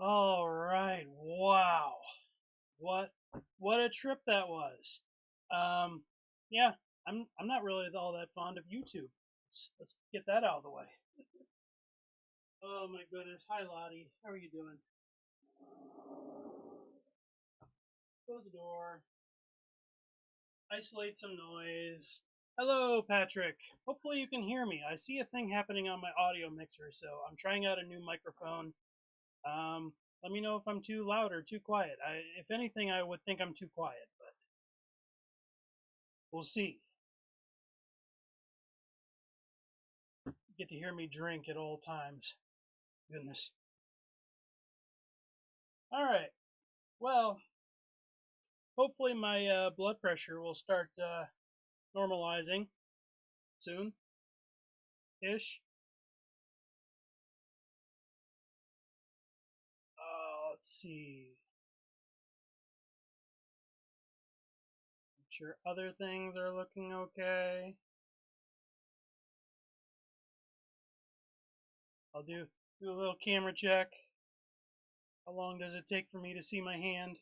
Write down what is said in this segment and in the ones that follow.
All right. Wow. What what a trip that was. Um yeah, I'm not really all that fond of YouTube. Let's get that out of the way. Oh my goodness. Hi Lottie. How are you doing? Close the door. Isolate some noise. Hello, Patrick. Hopefully you can hear me. I see a thing happening on my audio mixer, so I'm trying out a new microphone. Let me know if I'm too loud or too quiet. If anything, I would think I'm too quiet, but we'll see. Get to hear me drink at all times. Goodness. All right. Well, hopefully my blood pressure will start normalizing soon ish. Let's see. I'm sure other things are looking okay. I'll do a little camera check. How long does it take for me to see my hand?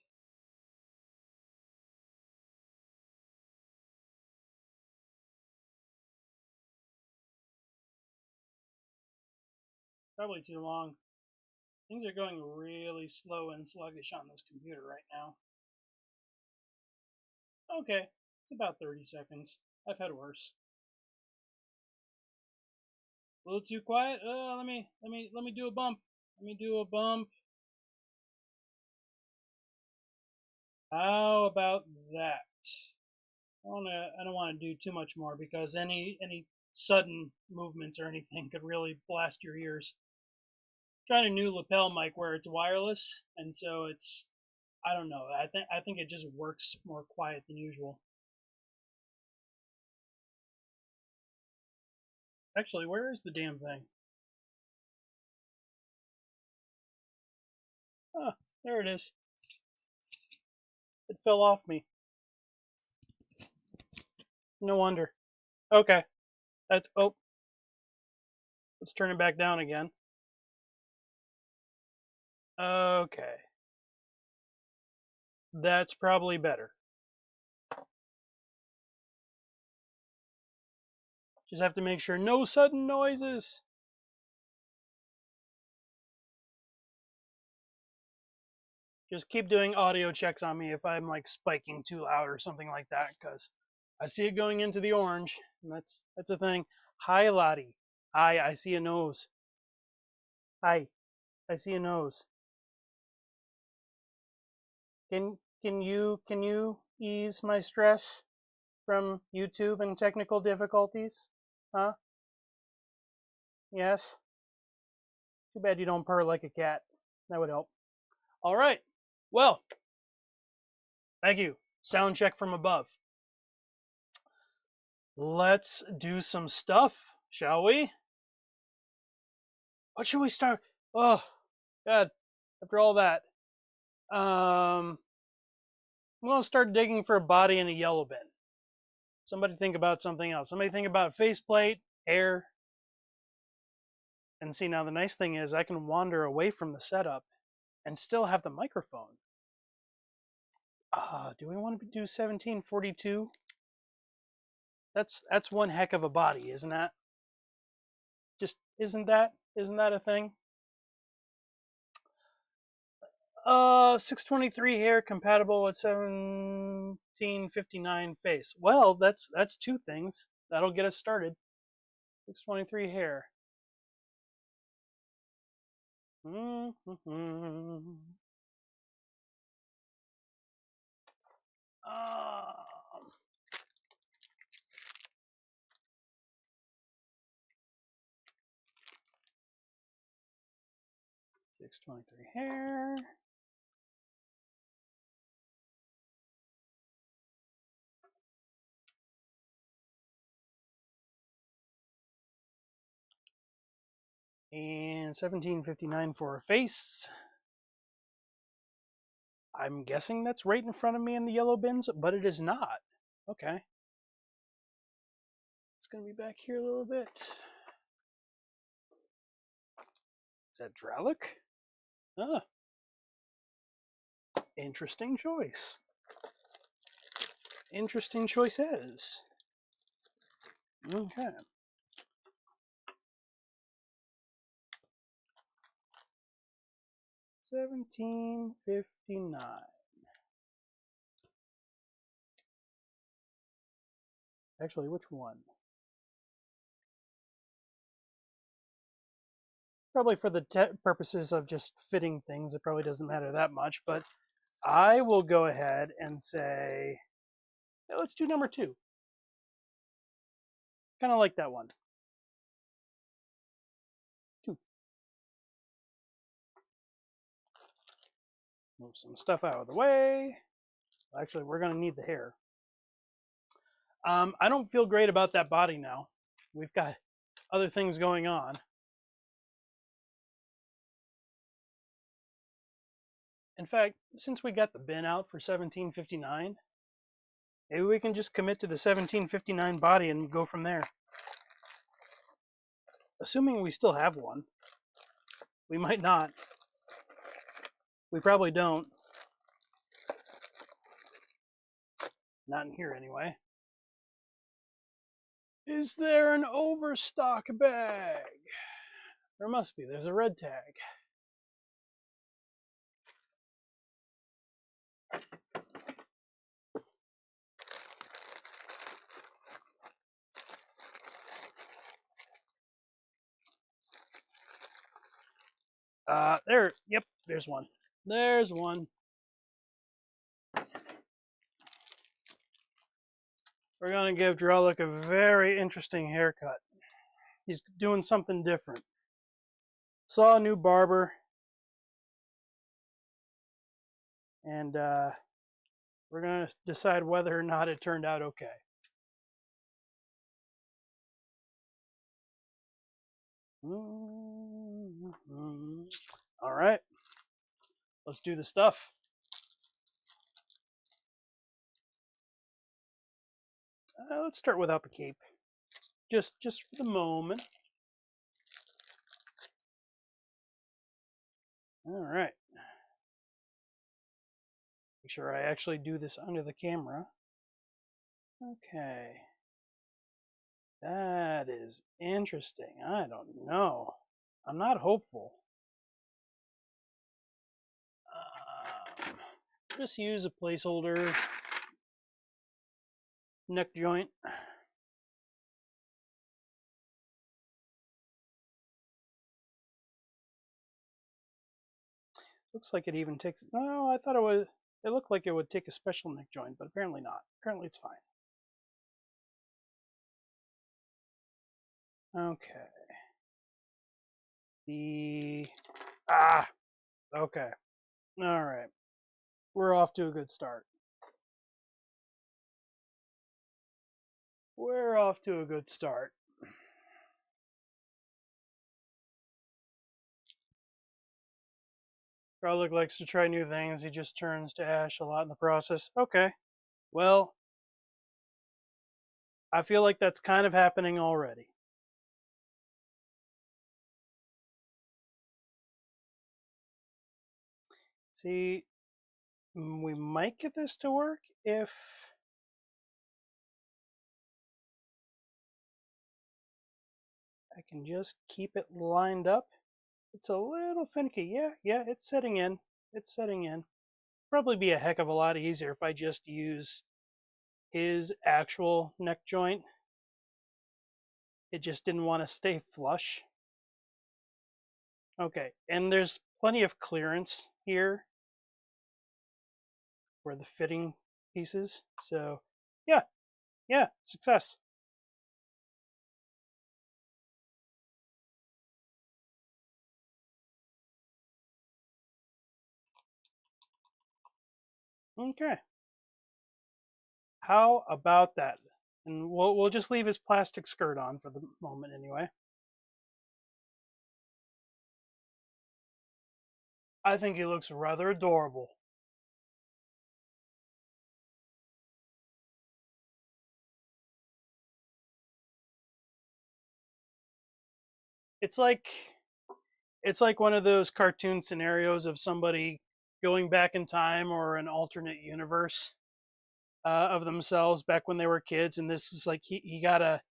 Probably too long. Things are going really slow and sluggish on this computer right now. Okay, it's about 30 seconds. I've had worse. A little too quiet. Let me do a bump. Let me do a bump. How about that? I don't want to do too much more because any sudden movements or anything could really blast your ears. Trying a new lapel mic where it's wireless, and so it's I don't know. I think it just works more quiet than usual. Actually, where is the damn thing? Ah, there it is. It fell off me. No wonder. Okay. Oh, let's turn it back down again. Okay. That's probably better. Just have to make sure no sudden noises. Just keep doing audio checks on me if I'm like spiking too loud or something like that, because I see it going into the orange, and that's a thing. Hi, Lottie. Hi, I see a nose. Hi, I see a nose. Can you ease my stress from YouTube and technical difficulties? Huh? Yes. Too bad you don't purr like a cat. That would help. All right. Well, thank you. Sound check from above. Let's do some stuff, shall we? What should we start? Oh, God. After all that, I'm gonna start digging for a body in a yellow bin. Somebody think about something else. Somebody think about faceplate, hair, and see. Now the nice thing is I can wander away from the setup and still have the microphone. Do we want to do 1742? That's one heck of a body, isn't that? Just isn't that a thing? 623 hair compatible with 1759 face. Well, that's two things. That'll get us started. 623 hair. Mm-hmm. 623 hair. And 1759 for a face. I'm guessing that's right in front of me in the yellow bins, but it is not. Okay. It's going to be back here a little bit. Is that Dralic? Ah, Interesting choice. Interesting choices. Okay. $17.59. Actually, which one? Probably for the purposes of just fitting things, it probably doesn't matter that much, but I will go ahead and say, yeah, let's do number 2. Kind of like that one. 2. Move some stuff out of the way. Actually, we're going to need the hair. I don't feel great about that body now. We've got other things going on. In fact, since we got the bin out for $17.59, maybe we can just commit to the $17.59 body and go from there. Assuming we still have one. We might not. We probably don't. Not in here anyway. Is there an overstock bag? There must be. There's a red tag. There. Yep, there's one. There's one. We're going to give Drellick a very interesting haircut. He's doing something different. Saw a new barber. And we're going to decide whether or not it turned out okay. All right. Let's do the stuff. Let's start without the cape. Just for the moment. All right. Make sure I actually do this under the camera. Okay. That is interesting. I don't know. I'm not hopeful. Just use a placeholder neck joint. Looks like it even takes, no, I thought it would, it looked like it would take a special neck joint, but apparently not. Apparently it's fine. Okay. Okay. All right. We're off to a good start. We're off to a good start. Garlic likes to try new things. He just turns to ash a lot in the process. Okay. Well, I feel like that's kind of happening already. See, we might get this to work if I can just keep it lined up. It's a little finicky. Yeah, it's setting in. It's setting in. Probably be a heck of a lot easier if I just use his actual neck joint. It just didn't want to stay flush. Okay, and there's plenty of clearance here for the fitting pieces. So, yeah, success. Okay. How about that? And we'll just leave his plastic skirt on for the moment anyway. I think he looks rather adorable. It's like one of those cartoon scenarios of somebody going back in time or an alternate universe of themselves back when they were kids, and this is like he got a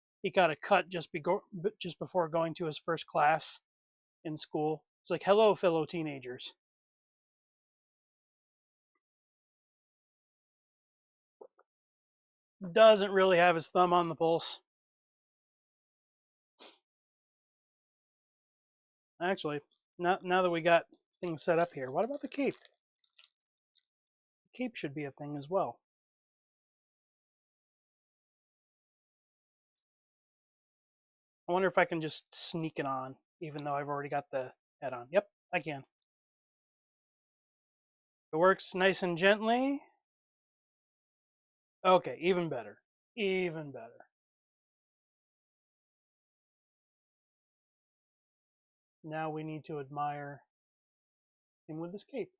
cut just before going to his first class in school. It's like, hello, fellow teenagers. Doesn't really have his thumb on the pulse. Actually, now that we got things set up here, what about the cape? The cape should be a thing as well. I wonder if I can just sneak it on, even though I've already got the head on. Yep, I can. It works nice and gently. Okay, even better. Even better. Now we need to admire him with his cape.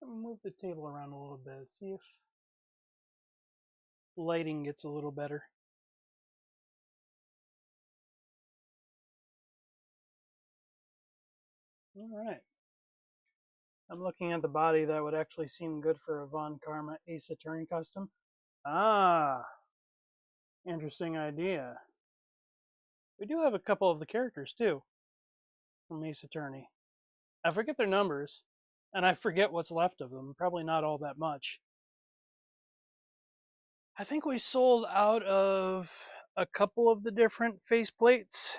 Move the table around a little bit. See if lighting gets a little better. All right. I'm looking at the body that would actually seem good for a Von Karma Ace Attorney custom. Ah, interesting idea. We do have a couple of the characters too from Ace Attorney. I forget their numbers, and I forget what's left of them. Probably not all that much. I think we sold out of a couple of the different faceplates.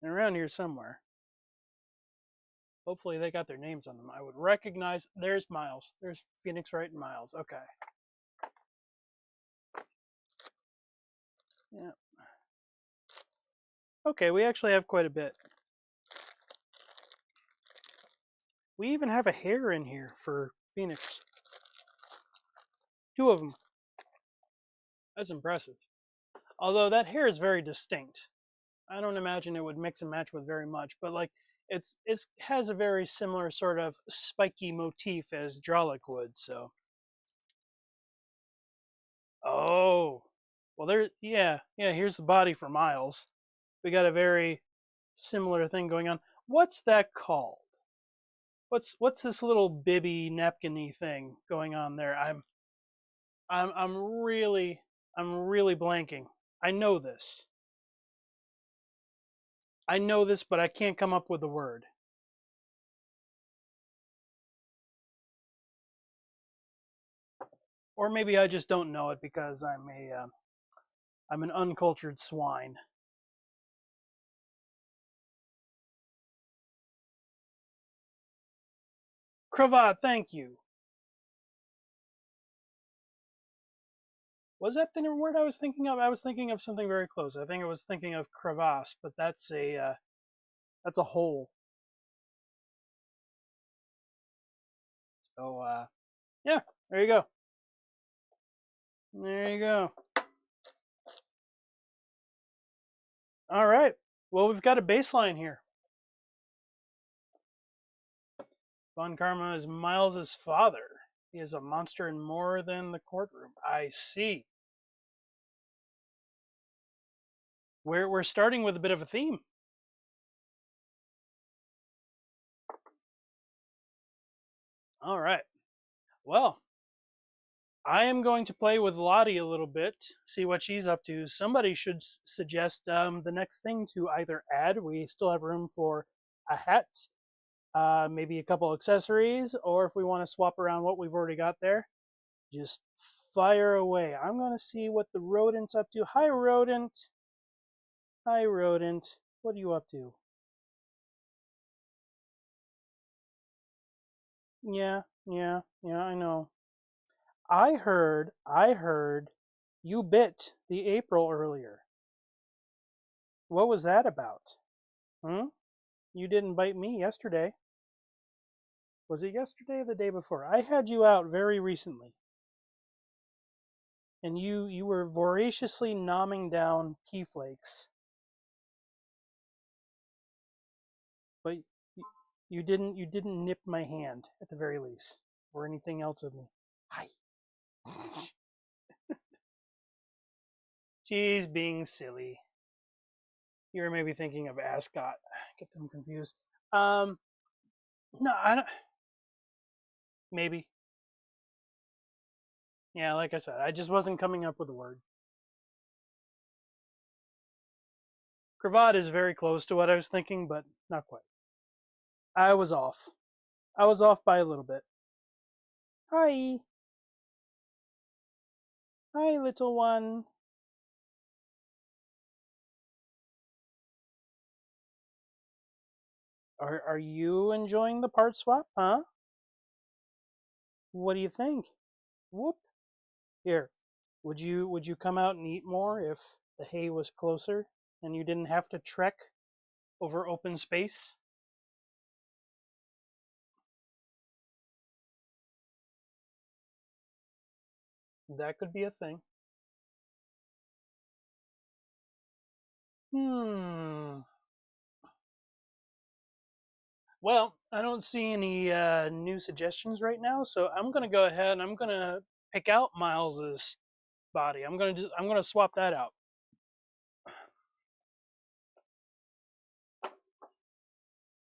They're around here somewhere. Hopefully they got their names on them. I would recognize. There's Miles. There's Phoenix Wright and Miles. Okay. Yeah. Okay, we actually have quite a bit. We even have a hair in here for Phoenix. 2 of them. That's impressive. Although that hair is very distinct. I don't imagine it would mix and match with very much, but like it has a very similar sort of spiky motif as Dralik would, so. Oh. Well, here's the body for Miles. We got a very similar thing going on. What's that called? What's this little bibby napkin-y thing going on there? I'm really blanking. I know this, but I can't come up with the word. Or maybe I just don't know it because I'm an uncultured swine. Cravat, thank you. Was that the word I was thinking of? I was thinking of something very close. I think I was thinking of crevasse, but that's a hole. So yeah, there you go. There you go. All right. Well, we've got a baseline here. Von Karma is Miles's father. He is a monster in more than the courtroom. I see. We're starting with a bit of a theme. All right. Well, I am going to play with Lottie a little bit, see what she's up to. Somebody should suggest the next thing to either add. We still have room for a hat, maybe a couple accessories, or if we want to swap around what we've already got there, just fire away. I'm going to see what the rodent's up to. Hi, rodent. Hi, rodent. What are you up to? Yeah, I know. I heard you bit the April earlier. What was that about? Hmm? You didn't bite me yesterday. Was it yesterday or the day before? I had you out very recently. And you were voraciously nomming down pea flakes. But you didn't nip my hand at the very least, or anything else of me. Hi. She's being silly. You're maybe thinking of Ascot. Get them confused. No, I don't. Maybe. Yeah, like I said, I just wasn't coming up with a word. Cravat is very close to what I was thinking, but not quite. I was off. I was off by a little bit. Hi. Hi, little one. Are you enjoying the part swap, huh? What do you think? Whoop. Here. Would you come out and eat more if the hay was closer and you didn't have to trek over open space? That could be a thing. Hmm. Well, I don't see any new suggestions right now, so I'm gonna go ahead and I'm gonna pick out Miles's body. I'm gonna swap that out.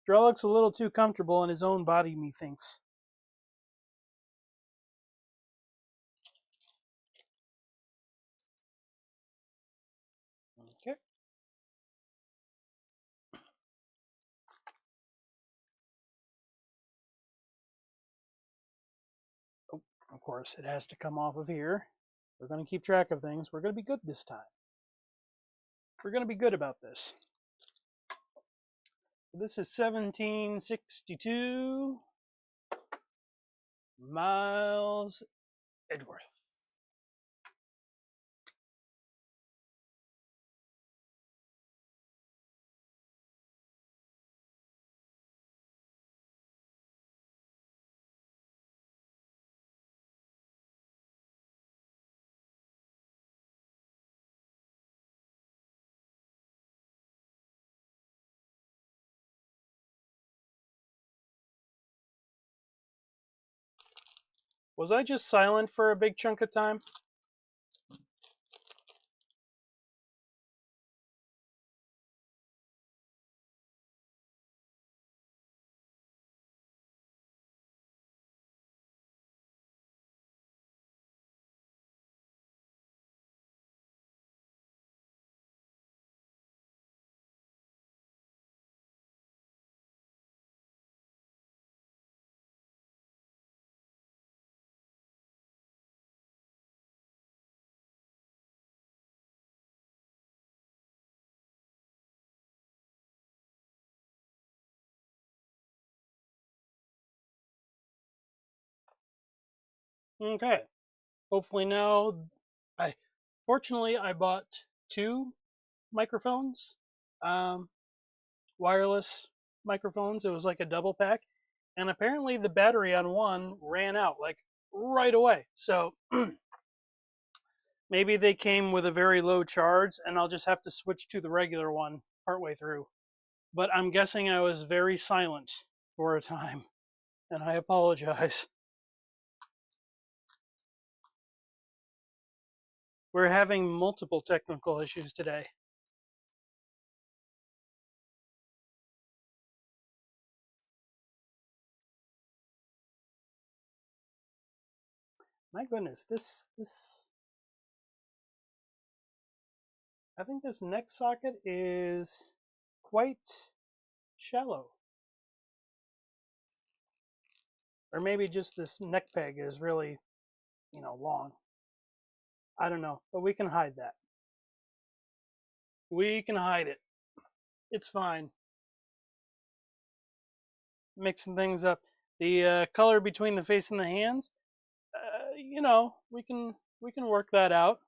Drell looks a little too comfortable in his own body, methinks. Okay. Oh, of course, it has to come off of here. We're gonna keep track of things. We're gonna be good this time. We're gonna be good about this. This is 1762. Miles Edgeworth. Was I just silent for a big chunk of time? Okay. Hopefully now, I fortunately I bought two microphones, um, wireless microphones. It was like a double pack, and apparently the battery on one ran out like right away. So maybe they came with a very low charge, and I'll just have to switch to the regular one partway through. But I'm guessing I was very silent for a time, and I apologize. We're having multiple technical issues today. My goodness, this I think this neck socket is quite shallow. Or maybe just this neck peg is really, long. I don't know, but we can hide that. We can hide it. It's fine. Mixing things up. The color between the face and the hands, we can work that out.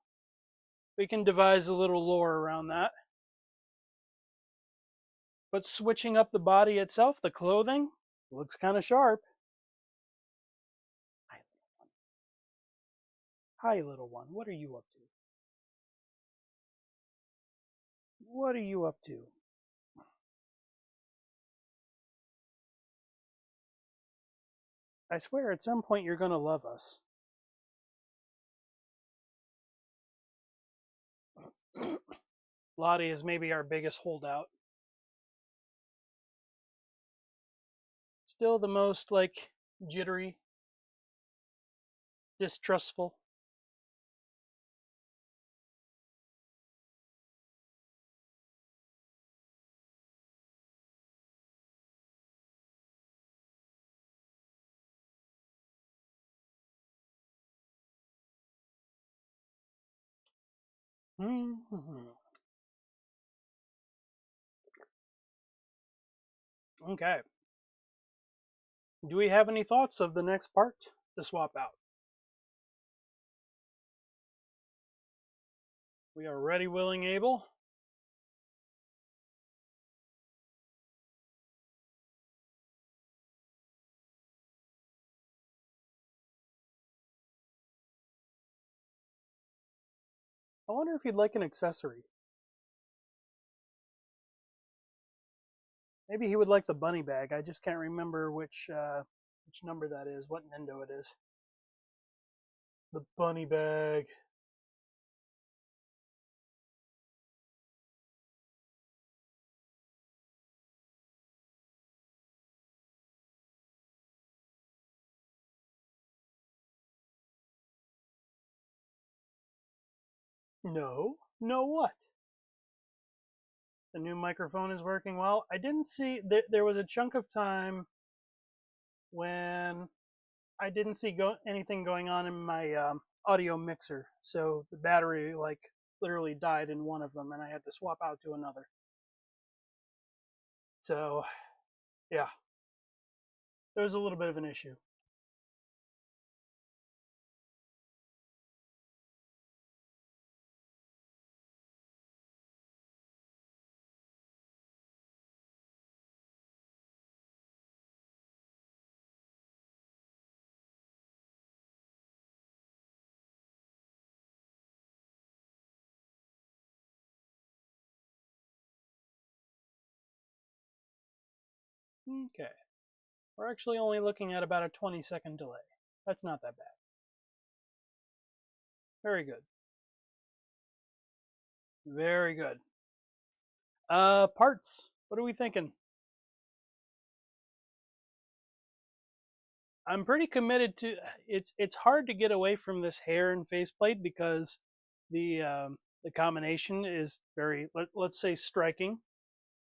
We can devise a little lore around that. But switching up the body itself, the clothing, looks kind of sharp. Hi, little one. What are you up to? What are you up to? I swear at some point you're going to love us. Lottie is maybe our biggest holdout. Still the most like jittery, distrustful. Mm-hmm. Okay. Do we have any thoughts of the next part to swap out? We are ready, willing, able. I wonder if you'd like an accessory. Maybe he would like the bunny bag. I just can't remember which number that is, what Nendo it is. The bunny bag. No. No what? The new microphone is working well. I didn't see, there was a chunk of time when I didn't see anything going on in my audio mixer. So the battery like literally died in one of them and I had to swap out to another. So yeah, there was a little bit of an issue. Okay. We're actually only looking at about a 20-second delay. That's not that bad. Very good. Very good. Parts. What are we thinking? I'm pretty committed to it's hard to get away from this hair and faceplate because the combination is very let's say striking.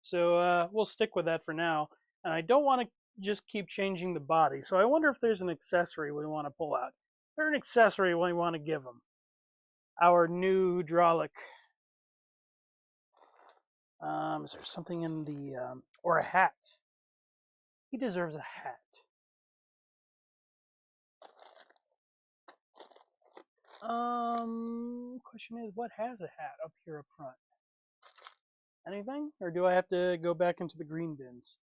So we'll stick with that for now. And I don't want to just keep changing the body. So I wonder if there's an accessory we want to pull out. Is there an accessory we want to give him? Our new hydraulic. Is there something in the or a hat? He deserves a hat. Question is, what has a hat up here up front? Anything? Or do I have to go back into the green bins?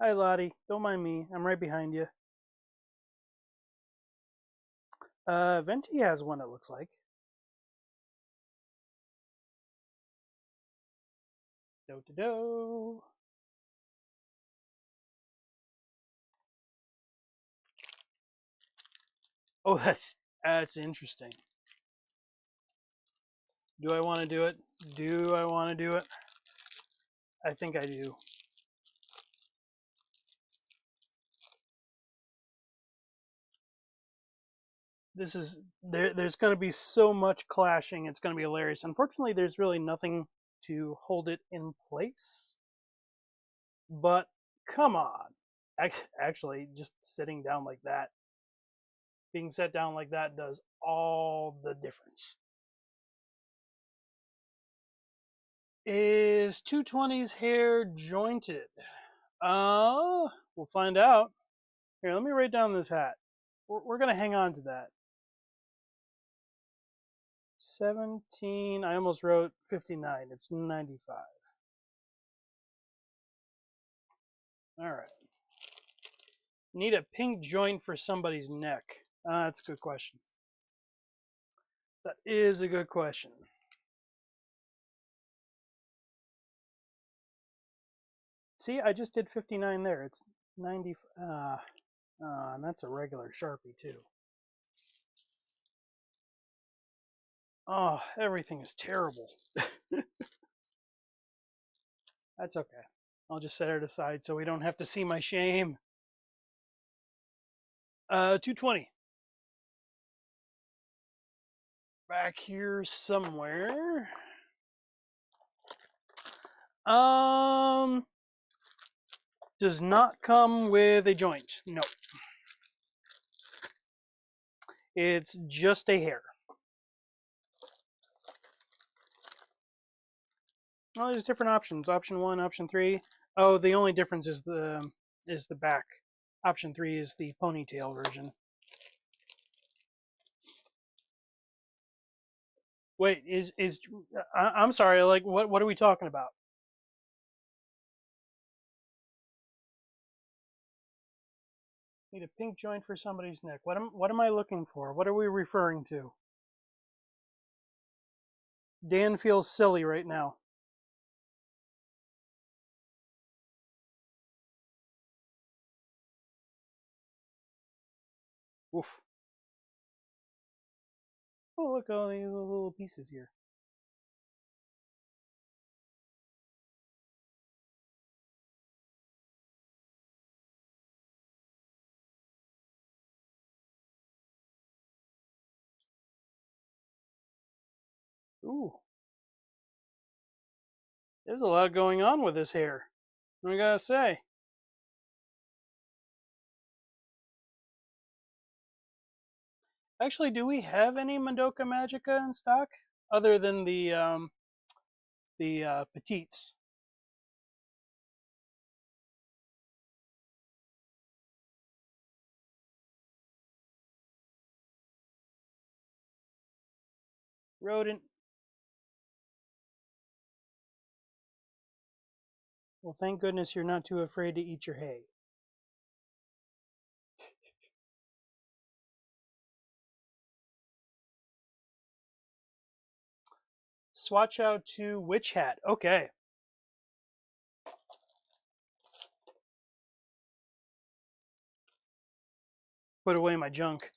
Hi, Lottie. Don't mind me. I'm right behind you. Venti has one, it looks like. Do-do-do. Oh, that's interesting. Do I want to do it? Do I want to do it? I think I do. This is there's going to be so much clashing. It's going to be hilarious. Unfortunately, there's really nothing to hold it in place. But come on. Actually, just sitting down like that, being set down like that does all the difference. Is 220's hair jointed? We'll find out. Here, let me write down this hat. We're going to hang on to that. 17, I almost wrote 59. It's 95. All right. Need a pink joint for somebody's neck. That's a good question. That is a good question. See, I just did 59 there. It's 90. And that's a regular Sharpie too. Oh, everything is terrible. That's okay. I'll just set it aside so we don't have to see my shame. 220. Back here somewhere. Does not come with a joint. No. It's just a hair. Well, there's different options. Option 1, option 3. Oh, the only difference is the back. Option 3 is the ponytail version. Wait, I'm sorry, like what are we talking about? Need a pink joint for somebody's neck. What am I looking for? What are we referring to? Dan feels silly right now. Oof. Oh, look, all these little pieces here. Ooh. There's a lot going on with this hair. I gotta say. Actually, do we have any Madoka Magica in stock other than the petites? Rodent. Well, thank goodness you're not too afraid to eat your hay. Swatch out to Witch Hat. Okay. Put away my junk.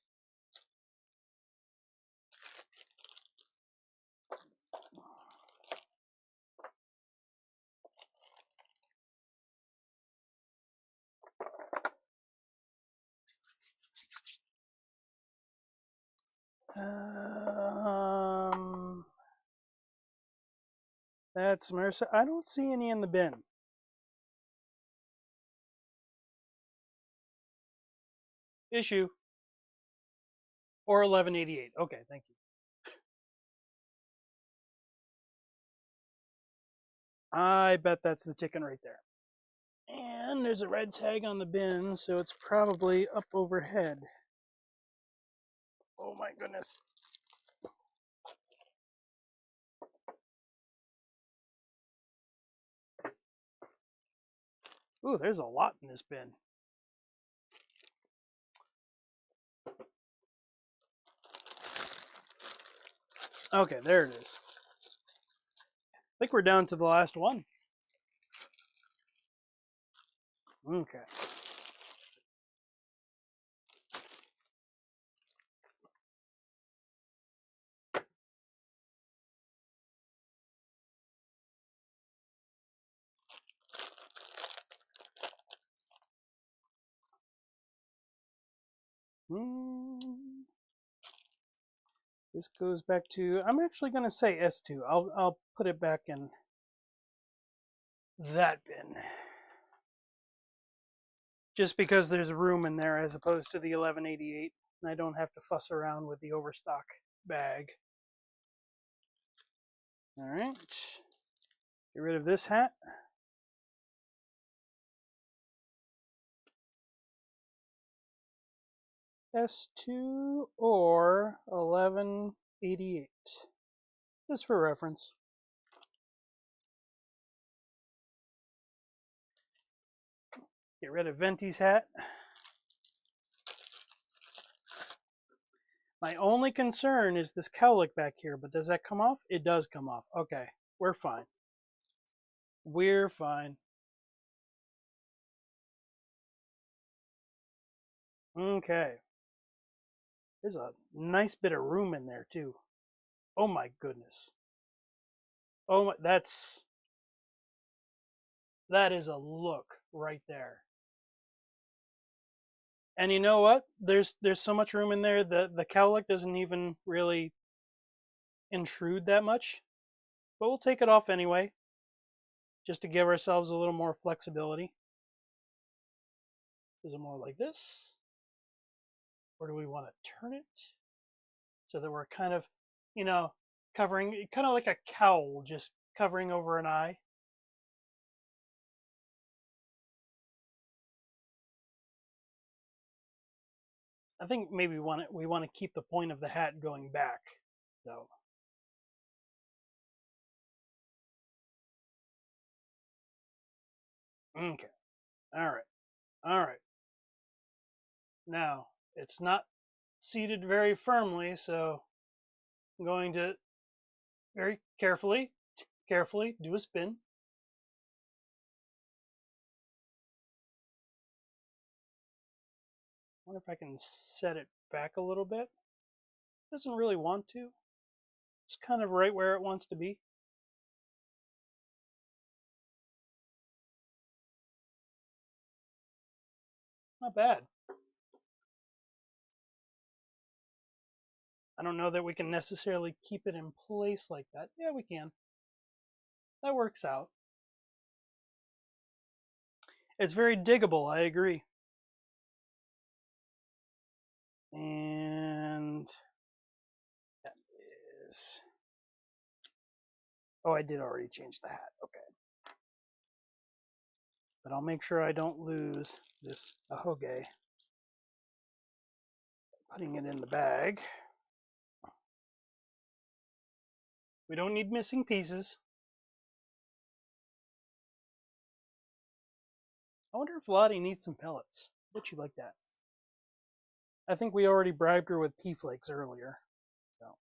That's Marissa. I don't see any in the bin. Issue. Or 1188. Okay, thank you. I bet that's the chicken right there. And there's a red tag on the bin, so it's probably up overhead. Oh my goodness. Ooh, there's a lot in this bin. Okay, there it is. I think we're down to the last one. Okay. This goes back to, I'm actually going to say S2. I'll put it back in that bin. Just because there's room in there as opposed to the 1188. And I don't have to fuss around with the overstock bag. All right. Get rid of this hat. S2 or 1188. Just for reference. Get rid of Venti's hat. My only concern is this cowlick back here, but does that come off? It does come off. Okay, we're fine. We're fine. Okay. There's a nice bit of room in there too. Oh my goodness. Oh my, that is a look right there. And you know what? There's so much room in there that the cowlick doesn't even really intrude that much. But we'll take it off anyway, just to give ourselves a little more flexibility. Is it more like this? Or do we want to turn it so that we're kind of, you know, covering, kind of like a cowl, just covering over an eye? I think maybe we want to keep the point of the hat going back, though. Okay. All right. All right. Now, it's not seated very firmly, so I'm going to very carefully do a spin. I wonder if I can set it back a little bit. Doesn't really want to. It's kind of right where it wants to be. Not bad. I don't know that we can necessarily keep it in place like that. Yeah, we can. That works out. It's very diggable, I agree. And that is... Oh, I did already change the hat. Okay. But I'll make sure I don't lose this ahoge. Putting it in the bag. We don't need missing pieces. I wonder if Lottie needs some pellets. I bet you like that. I think we already bribed her with pea flakes earlier. So.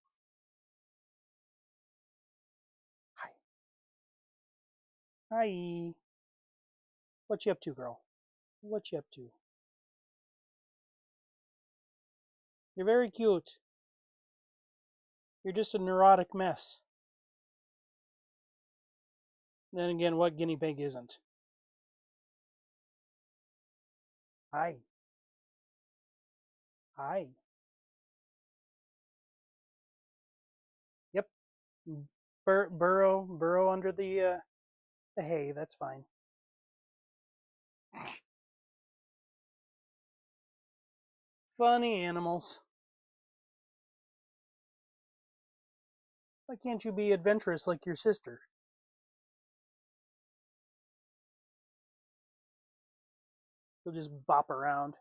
Hi. Hi. What you up to, girl? What you up to? You're very cute. You're just a neurotic mess. Then again, what guinea pig isn't? Hi. Hi. Yep. Burrow under the hay. That's fine. Funny animals. Why can't you be adventurous like your sister? You'll just bop around.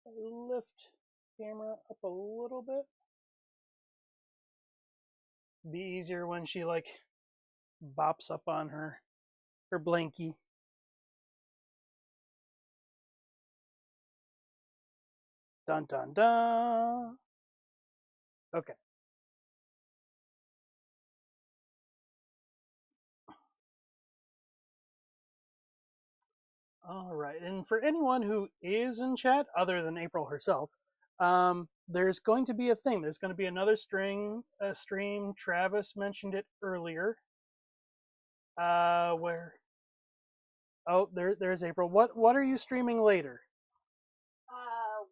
Lift camera up a little bit. Be easier when she like bops up on her blankie. Dun dun dun. Okay. All right. And for anyone who is in chat, other than April herself, there's going to be a thing. There's going to be another stream. Travis mentioned it earlier. Where? Oh, there's April. What are you streaming later?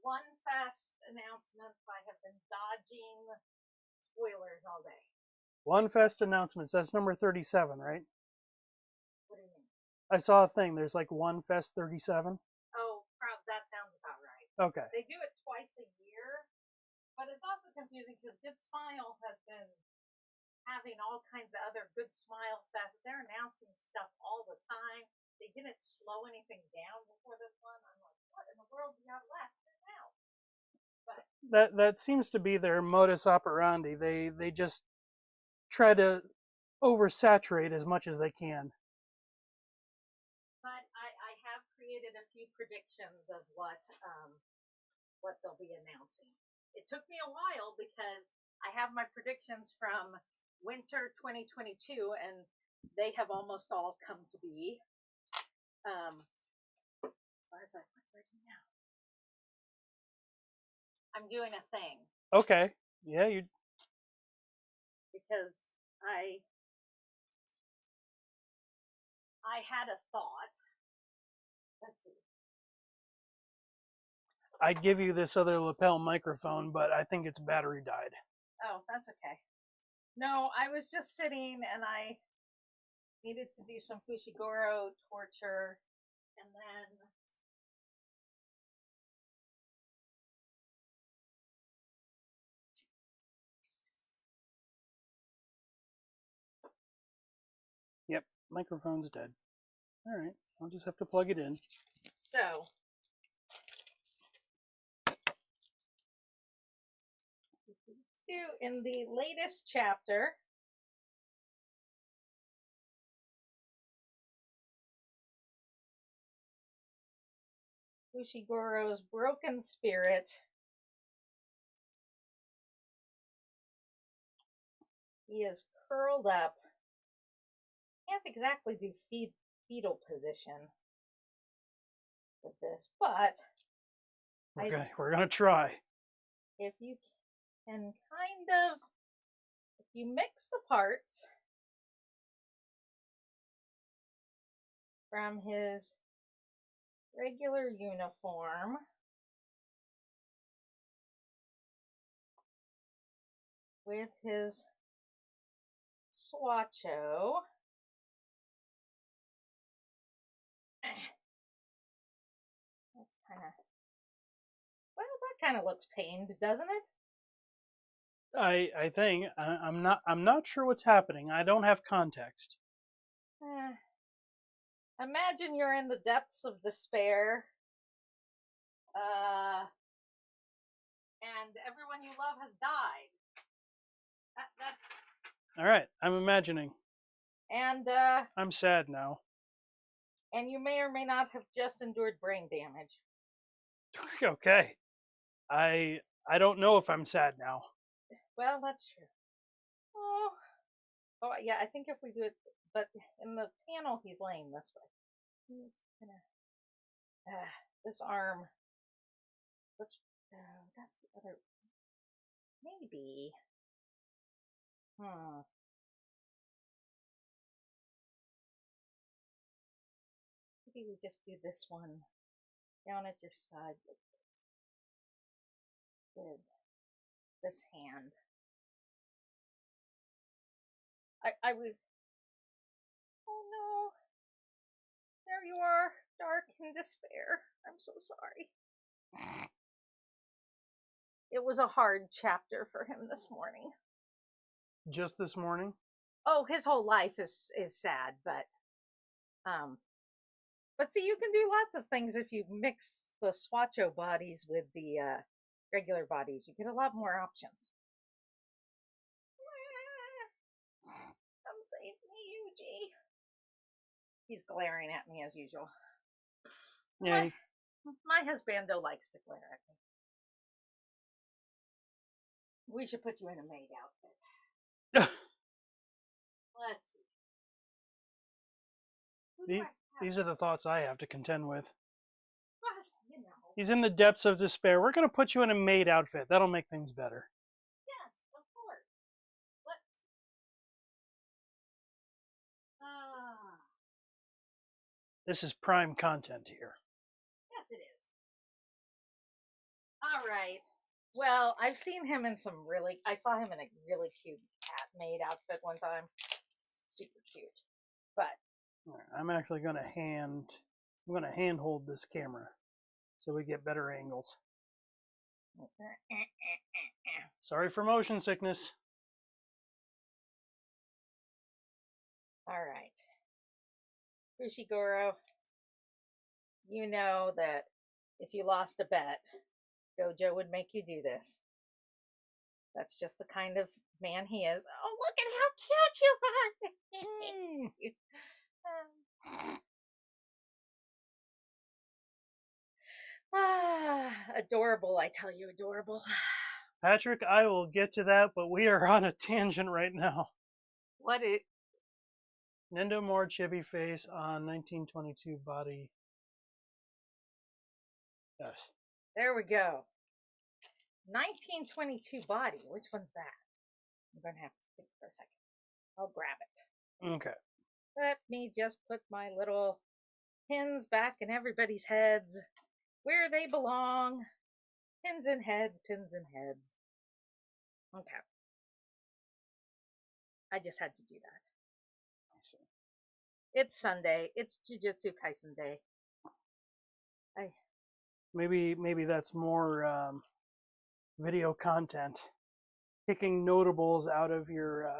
One fast announcement. I have been dodging spoilers all day. One Fest announcements. That's number 37, right? What do you mean? I saw a thing. There's like One Fest 37. Oh, that sounds about right. Okay. They do it twice a year, but it's also confusing because Good Smile has been having all kinds of other Good Smile Fest. They're announcing stuff all the time. They didn't slow anything down before this one. I'm like, what in the world do you have left now? But that seems to be their modus operandi. They just try to oversaturate as much as they can. But I have created a few predictions of what they'll be announcing. It took me a while because I have my predictions from winter 2022, and they have almost all come to be. As far as I'm right now. I'm doing a thing. Okay. Yeah, you. Because I had a thought. Let's see. I'd give you this other lapel microphone, but I think its battery died. Oh, that's okay. No, I was just sitting and I needed to do some Fushiguro torture, and then Yep, microphone's dead. All right, I'll just have to plug it in. so in the latest chapter, Fushiguro's broken spirit he is curled up. Can't exactly do fetal position with this, but Okay, we're gonna try. If you can if you mix the parts from his regular uniform with his swatcho, that's that kind of looks pained, doesn't it? I think I'm not sure what's happening. I don't have context. Imagine you're in the depths of despair, and everyone you love has died. That's All right, I'm imagining. And I'm sad now. And you may or may not have just endured brain damage. Okay, I don't know if I'm sad now. Well, that's true. Oh yeah. I think if we do it, but in the panel, he's laying this way. This arm. That's the other. Maybe. Maybe we just do this one down at your side with this hand. I was. Oh no. There you are, dark in despair. I'm so sorry. It was a hard chapter for him this morning. Just this morning? Oh, his whole life is sad, but see, you can do lots of things if you mix the swatcho bodies with the regular bodies. You get a lot more options. Come save me, Yuji. He's glaring at me as usual. Yeah. My husbando likes to glare at me. We should put you in a maid outfit. Let's see. These are the thoughts I have to contend with. Well, you know. He's in the depths of despair. We're going to put you in a maid outfit. That'll make things better. Yes, of course. This is prime content here. Yes, it is. All right. Well, I've seen him in I saw him in a really cute cat maid outfit one time. Super cute. But I'm actually going to hand hold this camera so we get better angles. Sorry for motion sickness. All right. Fushiguro, you know that if you lost a bet, Gojo would make you do this. That's just the kind of man he is. Oh, look at how cute you are. Adorable, I tell you, adorable. Patrick, I will get to that, but we are on a tangent right now. What is... Nendo more chibi face on 1922 body. Yes. There we go. 1922 body. Which one's that? I'm going to have to think for a second. I'll grab it. Okay. Let me just put my little pins back in everybody's heads where they belong. Pins in heads, pins in heads. Okay. I just had to do that. It's Sunday. It's Jujutsu Kaisen Day. Maybe that's more video content, picking notables out of your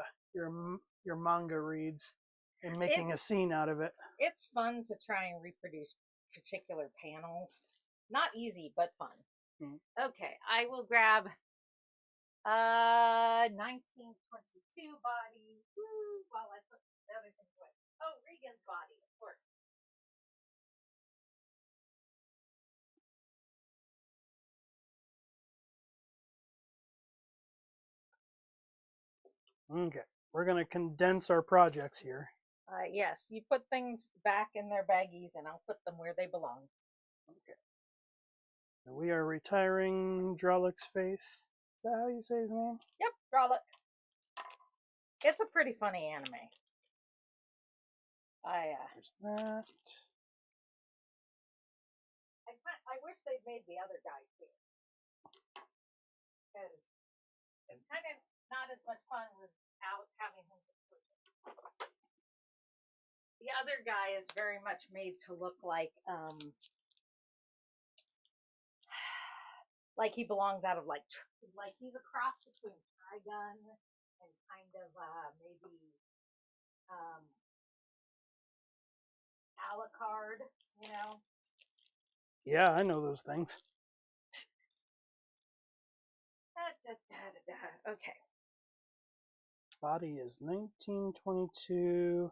manga reads and making a scene out of it. It's fun to try and reproduce particular panels. Not easy, but fun. Okay, I will grab 1922 body. Woo, while I put the other things away. Oh, Regan's body, of course. Okay, we're going to condense our projects here. Yes, you put things back in their baggies, and I'll put them where they belong. Okay. And we are retiring Drollick's face. Is that how you say his name? Yep, Drollick. It's a pretty funny anime. There's that. I wish they'd made the other guy too. Because it's kind of not as much fun without having him. The other guy is very much made to look like he belongs out of like he's a cross between Trigun and kind of maybe Alucard, you know? Yeah, I know those things. Okay. Body is 1922,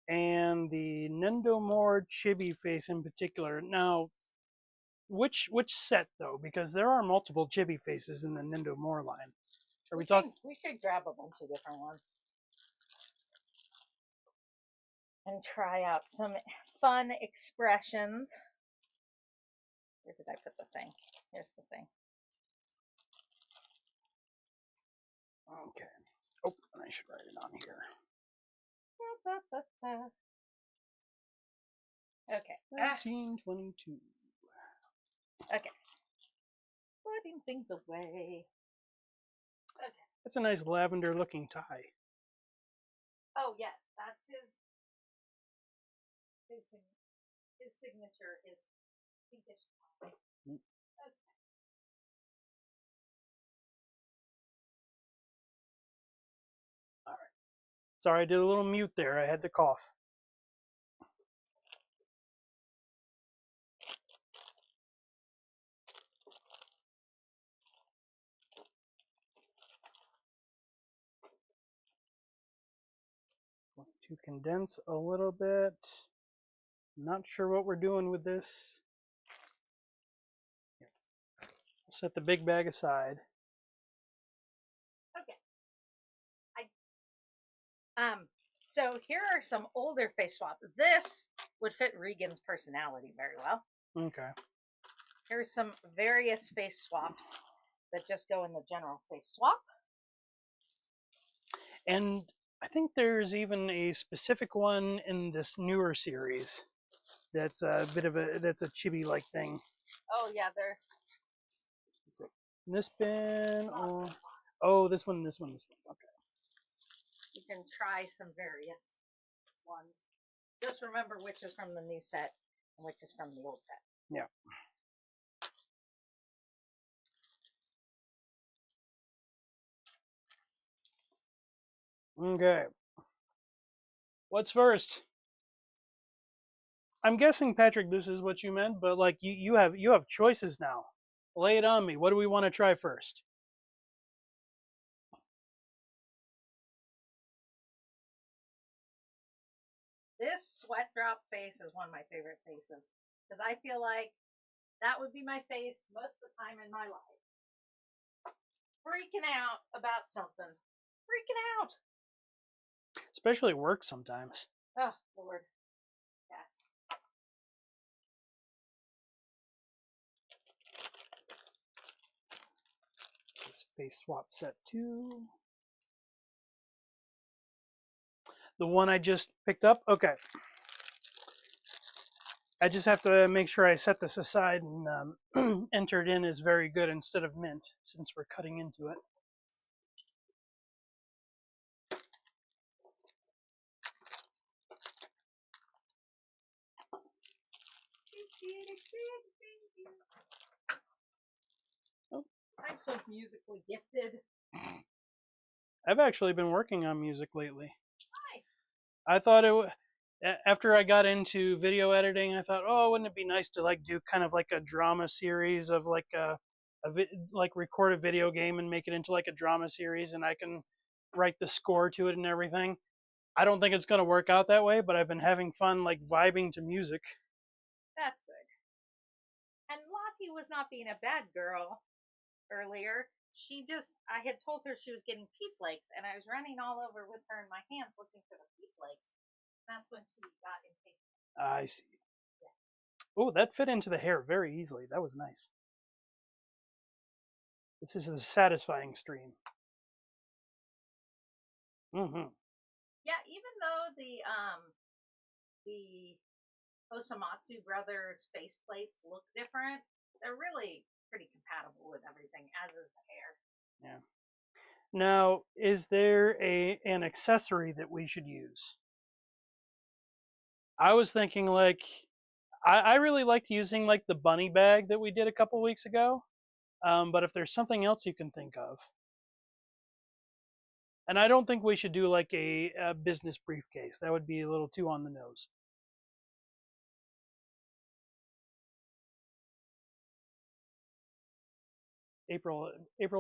and the nendoroid Chibi face in particular. Now, which set though? Because there are multiple Chibi faces in the nendoroid line. Are we talking? We could grab a bunch of different ones and try out some fun expressions. Where did I put the thing? Here's the thing. Okay. Oh, I should write it on here. Okay. 1922. Okay. Putting things away. Okay. That's a nice lavender looking tie. Oh, yes. That's his signature is pinkish tie. Okay. All right. Sorry, I did a little mute there. I had to cough. Going to condense a little bit. Not sure what we're doing with this. Set the big bag aside. Okay. So here are some older face swaps. This would fit Regan's personality very well. Okay. Here's some various face swaps that just go in the general face swap. And I think there's even a specific one in this newer series that's a Chibi-like thing. Oh yeah, there's this bin or oh this one. Okay. You can try some various ones. Just remember which is from the new set and which is from the old set. Yeah. Okay. What's first? I'm guessing, Patrick, this is what you meant, but like you have choices now. Lay it on me. What do we want to try first? This sweat drop face is one of my favorite faces because I feel like that would be my face most of the time in my life. Freaking out about something. Freaking out. Especially at work sometimes. Oh, Lord. Yes. face swap set 2. The one I just picked up? Okay. I just have to make sure I set this aside and enter it in as very good instead of mint, since we're cutting into it. Oh. I'm so musically gifted. I've actually been working on music lately. Hi. I thought after I got into video editing, I thought, oh, wouldn't it be nice to like do kind of like a drama series of like like record a video game and make it into like a drama series, and I can write the score to it and everything. I don't think it's going to work out that way, but I've been having fun like vibing to music. That's good. And Lottie was not being a bad girl earlier. I had told her she was getting pea flakes, and I was running all over with her in my hands looking for the pea flakes. That's when she got impatient. I see. Yeah. Oh, that fit into the hair very easily. That was nice. This is a satisfying stream. Mm-hmm. Yeah, even though the Osamatsu brothers faceplates look different, they're really pretty compatible with everything, as is the hair. Yeah. Now, is there an accessory that we should use? I was thinking like, I really liked using like the bunny bag that we did a couple weeks ago. But if there's something else you can think of. And I don't think we should do like a business briefcase. That would be a little too on the nose. April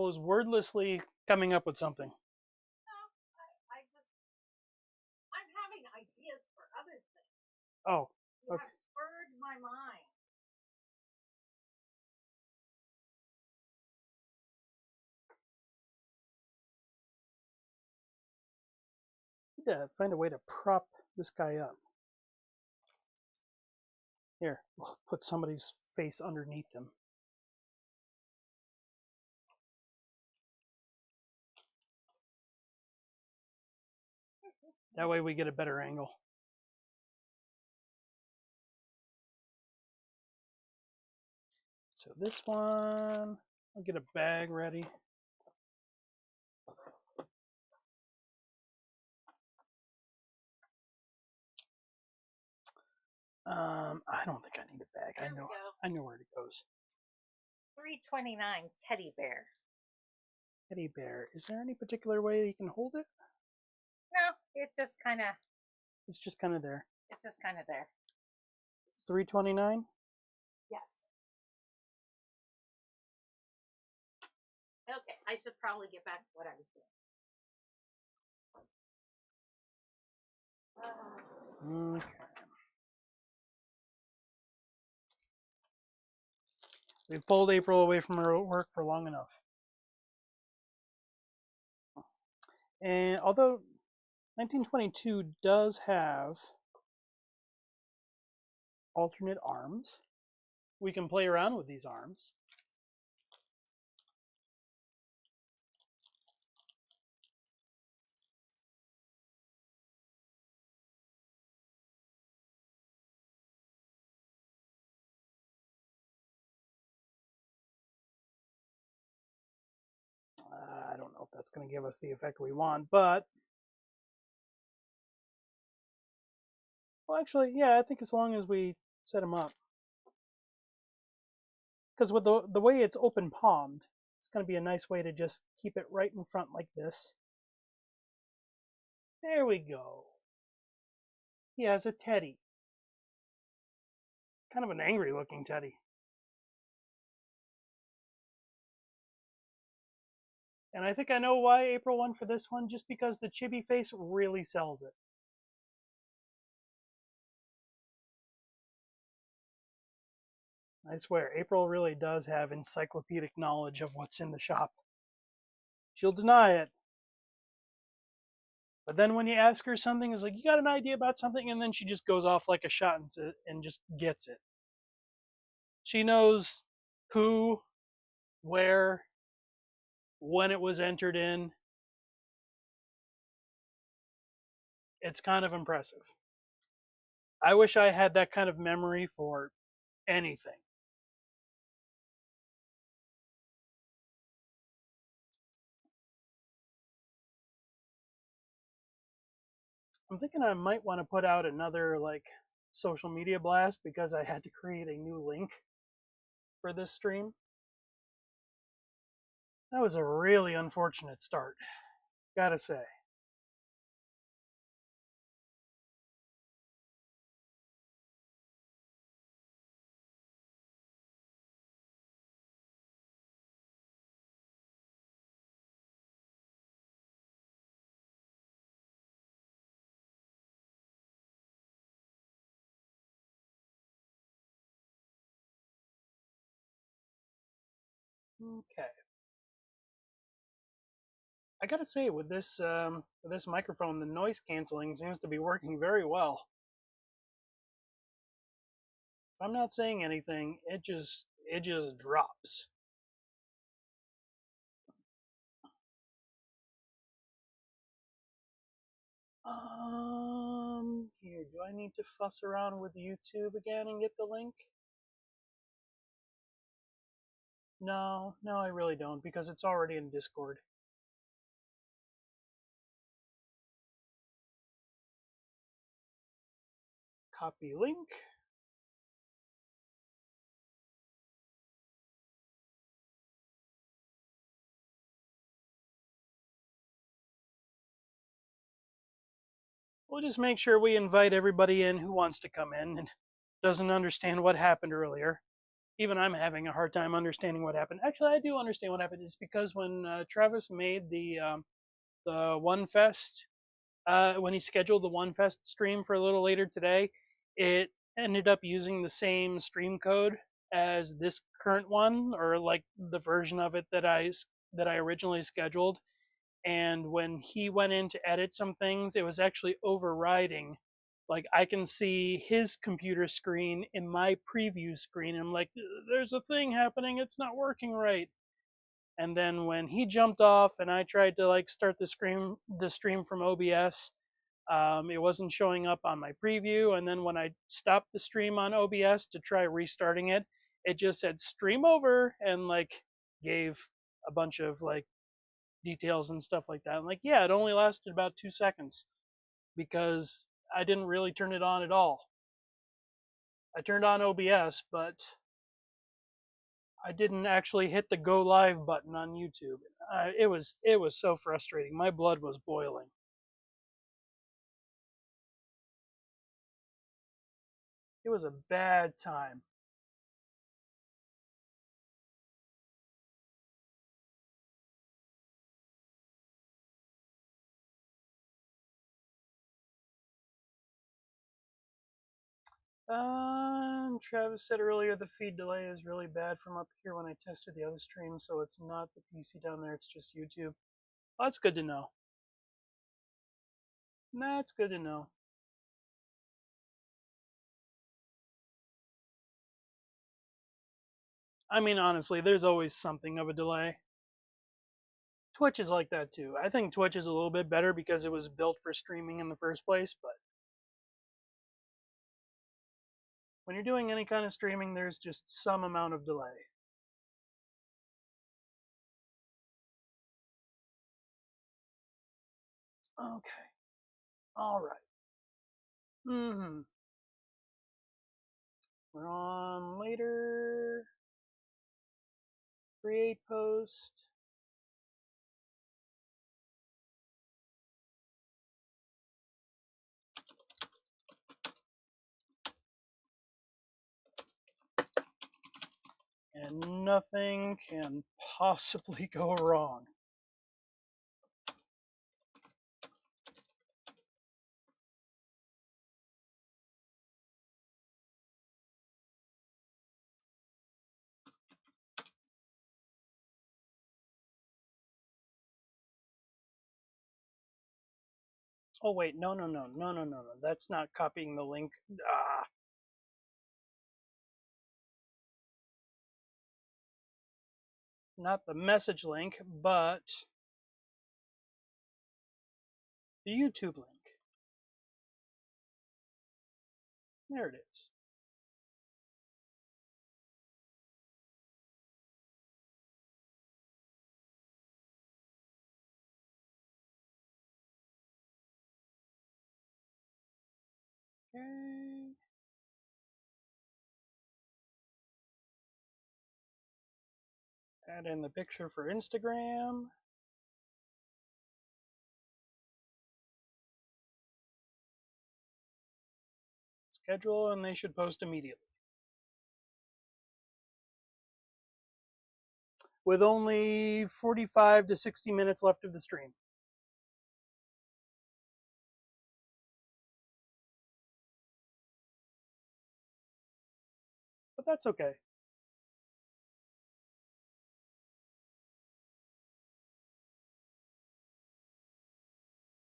is wordlessly coming up with something. No, I'm having ideas for other things. Oh, you have spurred my mind. I need to find a way to prop this guy up. Here, we'll put somebody's face underneath him. That way we get a better angle. So this one, I'll get a bag ready. I don't think I need a bag. I know where it goes. $3.29 teddy bear. Teddy bear. Is there any particular way you can hold it? No, it's just kind of. It's just kind of there. It's just kind of there. $3.29. Yes. Okay, I should probably get back to what I was doing. Okay. We've pulled April away from her work for long enough. And although 1922 does have alternate arms, we can play around with these arms. I don't know if that's going to give us the effect we want, but well, actually, yeah, I think as long as we set them up, because with the way it's open palmed, it's going to be a nice way to just keep it right in front like this. There we go. He has a teddy. Kind of an angry looking teddy. And I think I know why April went for this one, just because the chibi face really sells it. I swear, April really does have encyclopedic knowledge of what's in the shop. She'll deny it. But then when you ask her something, it's like, you got an idea about something? And then she just goes off like a shot and just gets it. She knows who, where, when it was entered in. It's kind of impressive. I wish I had that kind of memory for anything. I'm thinking I might want to put out another like social media blast because I had to create a new link for this stream. That was a really unfortunate start, gotta say. Okay. I gotta say, with this microphone, the noise canceling seems to be working very well. If I'm not saying anything, it just drops. Here, do I need to fuss around with YouTube again and get the link? No, no, I really don't because it's already in Discord. Copy link. We'll just make sure we invite everybody in who wants to come in and doesn't understand what happened earlier. Even I'm having a hard time understanding what happened. Actually, I do understand what happened. It's because when Travis made the One Fest, when he scheduled the One Fest stream for a little later today, it ended up using the same stream code as this current one, or like the version of it that I originally scheduled. And when he went in to edit some things, it was actually overriding. Like I can see his computer screen in my preview screen. I'm like, there's a thing happening. It's not working right. And then when he jumped off and I tried to like start the stream from OBS, it wasn't showing up on my preview. And then when I stopped the stream on OBS to try restarting it, it just said stream over and like gave a bunch of like details and stuff like that. I'm like, yeah, it only lasted about 2 seconds because I didn't really turn it on at all. I turned on OBS, but I didn't actually hit the go live button on YouTube. It was so frustrating. My blood was boiling. It was a bad time. Travis said earlier the feed delay is really bad from up here when I tested the other stream, so it's not the PC down there, it's just YouTube. Well, that's good to know. That's good to know. I mean, honestly, there's always something of a delay. Twitch is like that too. I think Twitch is a little bit better because it was built for streaming in the first place, but when you're doing any kind of streaming, there's just some amount of delay. Okay. All right. Mm-hmm. We're on later. Create post. And nothing can possibly go wrong. Oh wait, no. That's not copying the link. Ah. not the message link, but the YouTube link. There it is. Okay. Add in the picture for Instagram. Schedule, and they should post immediately. With only 45 to 60 minutes left of the stream. But that's okay.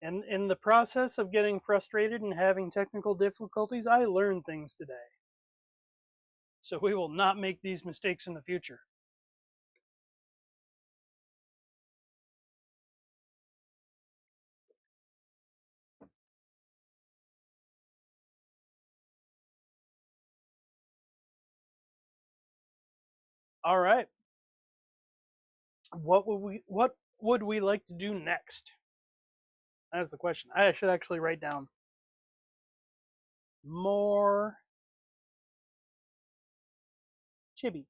And in the process of getting frustrated and having technical difficulties, I learned things today. So we will not make these mistakes in the future. All right. What would we like to do next? That's the question. I should actually write down more chibi.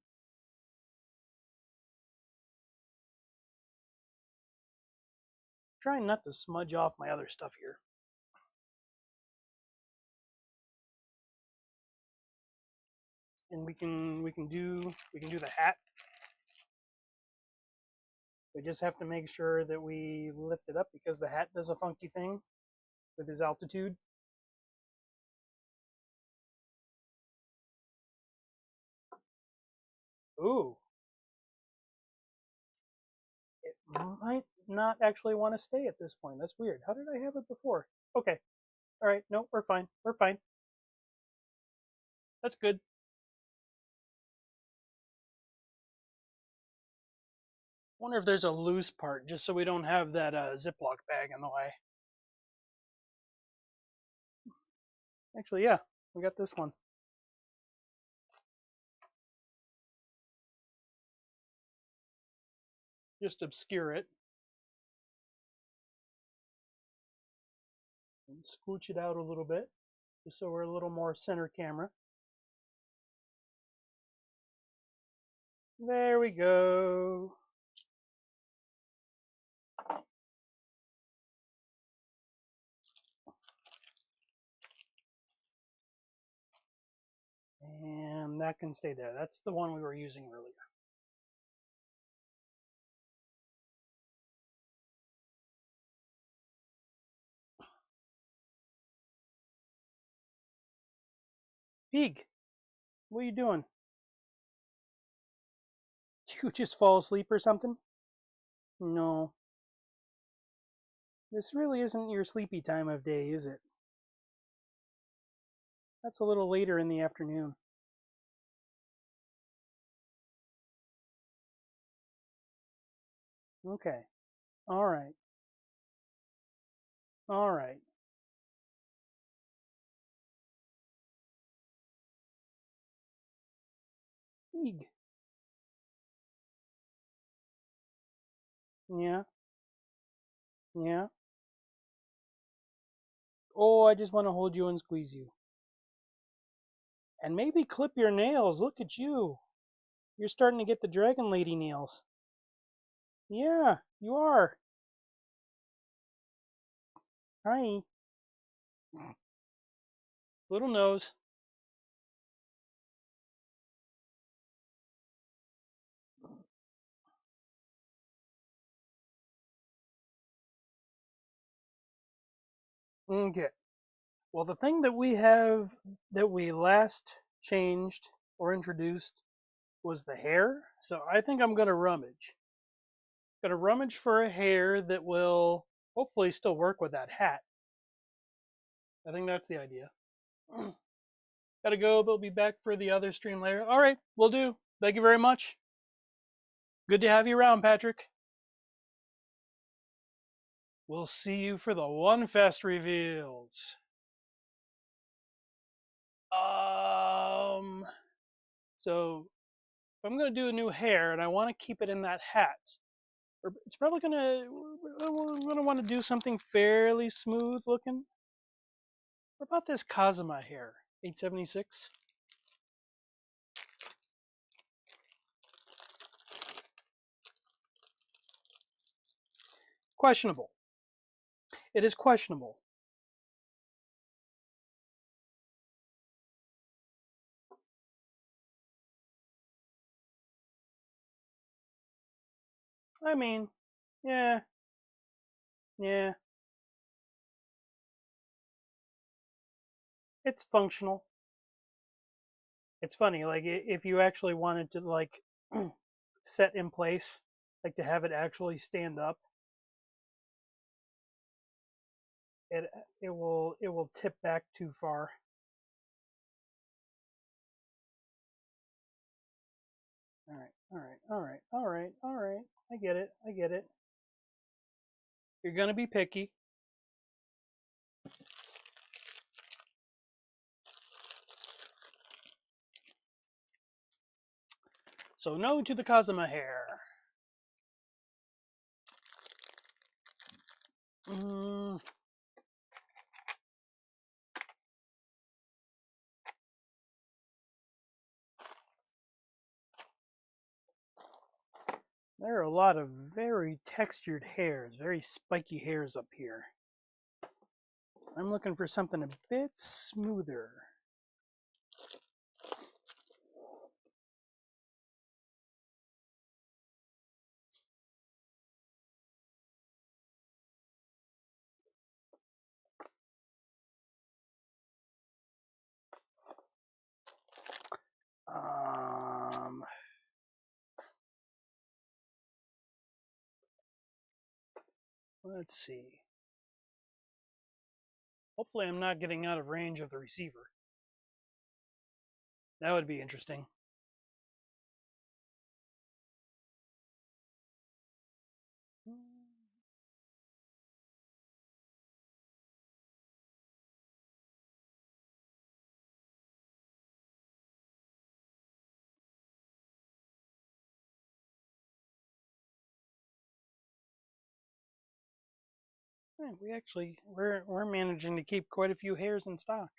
Trying not to smudge off my other stuff here. And we can do the hat. We just have to make sure that we lift it up because the hat does a funky thing with his altitude. Ooh. It might not actually want to stay at this point. That's weird. How did I have it before? Okay. All right. No, we're fine. We're fine. That's good. Wonder if there's a loose part, just so we don't have that Ziploc bag in the way. Actually, yeah, we got this one. Just obscure it. And scooch it out a little bit, just so we're a little more center camera. There we go. And that can stay there. That's the one we were using earlier. Pig, what are you doing? Did you just fall asleep or something? No. This really isn't your sleepy time of day, is it? That's a little later in the afternoon. Okay. All right. All right. Pig. Yeah. Yeah. Oh, I just want to hold you and squeeze you. And maybe clip your nails. Look at you. You're starting to get the dragon lady nails. Yeah, you are. Hi. Little nose. Okay. Well, the thing that we last changed or introduced was the hair. So I think I'm going to rummage. Going to rummage for a hair that will hopefully still work with that hat. I think that's the idea. Gotta go, but we'll be back for the other stream later. All right, will do. Thank you very much. Good to have you around, Patrick. We'll see you for the One Fest reveals. So I'm going to do a new hair, and I want to keep it in that hat. It's probably going to, we're going to want to do something fairly smooth looking. What about this Kazuma hair? 876? Questionable. It is questionable. I mean, yeah. It's functional. It's funny, like if you actually wanted to like set in place, like to have it actually stand up, it will tip back too far. All right. I get it. You're gonna be picky. So no to the Kazuma hair. There are a lot of very textured hairs, very spiky hairs up here. I'm looking for something a bit smoother. Let's see. Hopefully I'm not getting out of range of the receiver. That would be interesting. We're managing to keep quite a few hairs in stock.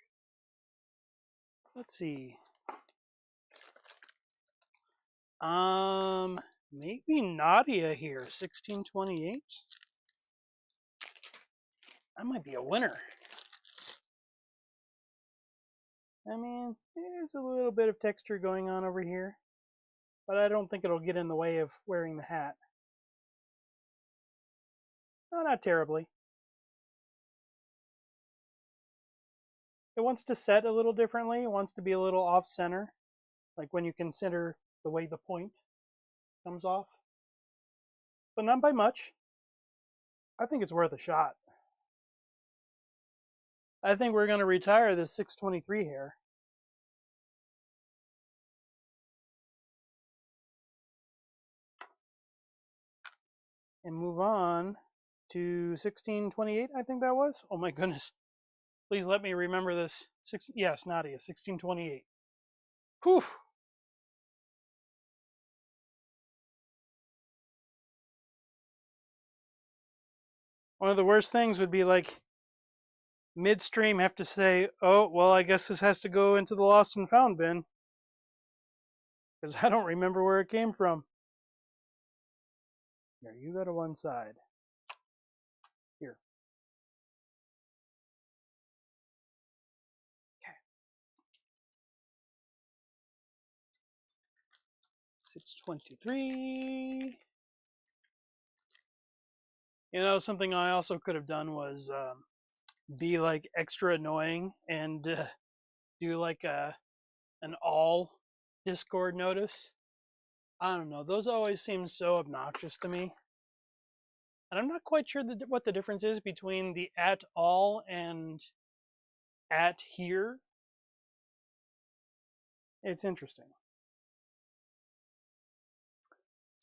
Let's see. Maybe Nadia here, 1628. That might be a winner. I mean, there's a little bit of texture going on over here, but I don't think it'll get in the way of wearing the hat. No, not terribly. It wants to set a little differently. It wants to be a little off center, like when you consider the way the point comes off, but not by much. I think it's worth a shot. I think we're going to retire this 623 hair. And move on to 1628, I think that was. Oh my goodness. Please let me remember this. Yes, Nadia, 1628. Whew. One of the worst things would be like midstream have to say, oh, well, I guess this has to go into the lost and found bin. Because I don't remember where it came from. Here, you go to one side. Here. Okay. 623. You know, something I also could have done was be like extra annoying and do like an all Discord notice. I don't know. Those always seem so obnoxious to me. And I'm not quite sure what the difference is between the at all and at here. It's interesting.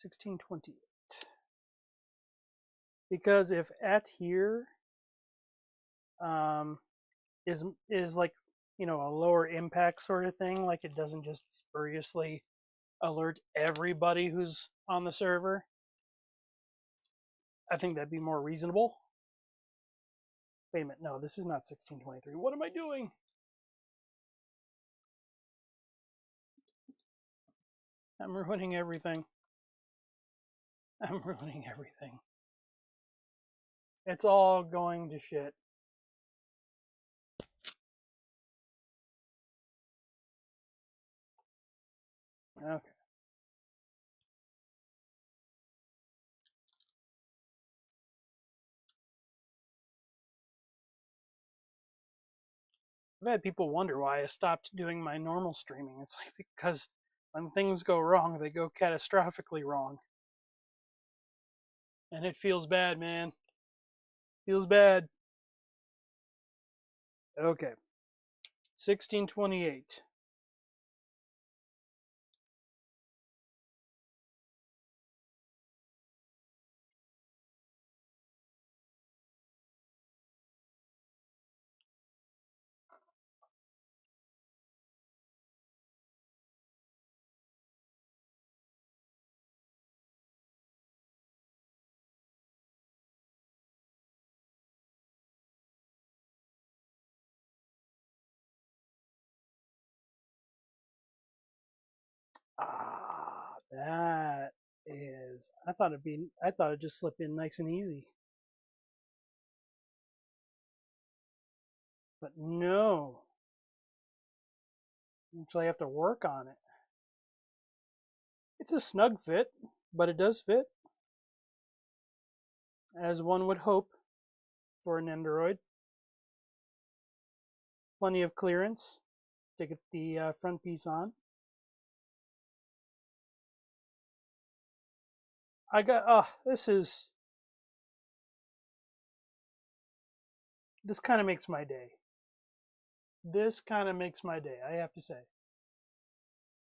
1628. Because if at here is like, you know, a lower impact sort of thing, like it doesn't just spuriously alert everybody who's on the server, I think that'd be more reasonable. Wait a minute, no, this is not 1623. What am I doing? I'm ruining everything. I'm ruining everything. It's all going to shit. Okay. I've had people wonder why I stopped doing my normal streaming. It's like because when things go wrong, they go catastrophically wrong. And it feels bad, man. Feels bad. Okay. 1628. Ah, that is. I thought it'd just slip in nice and easy. But no. Actually, I have to work on it. It's a snug fit, but it does fit, as one would hope for a nendoroid. Plenty of clearance to get the front piece on. I got, this kind of makes my day. This kind of makes my day, I have to say.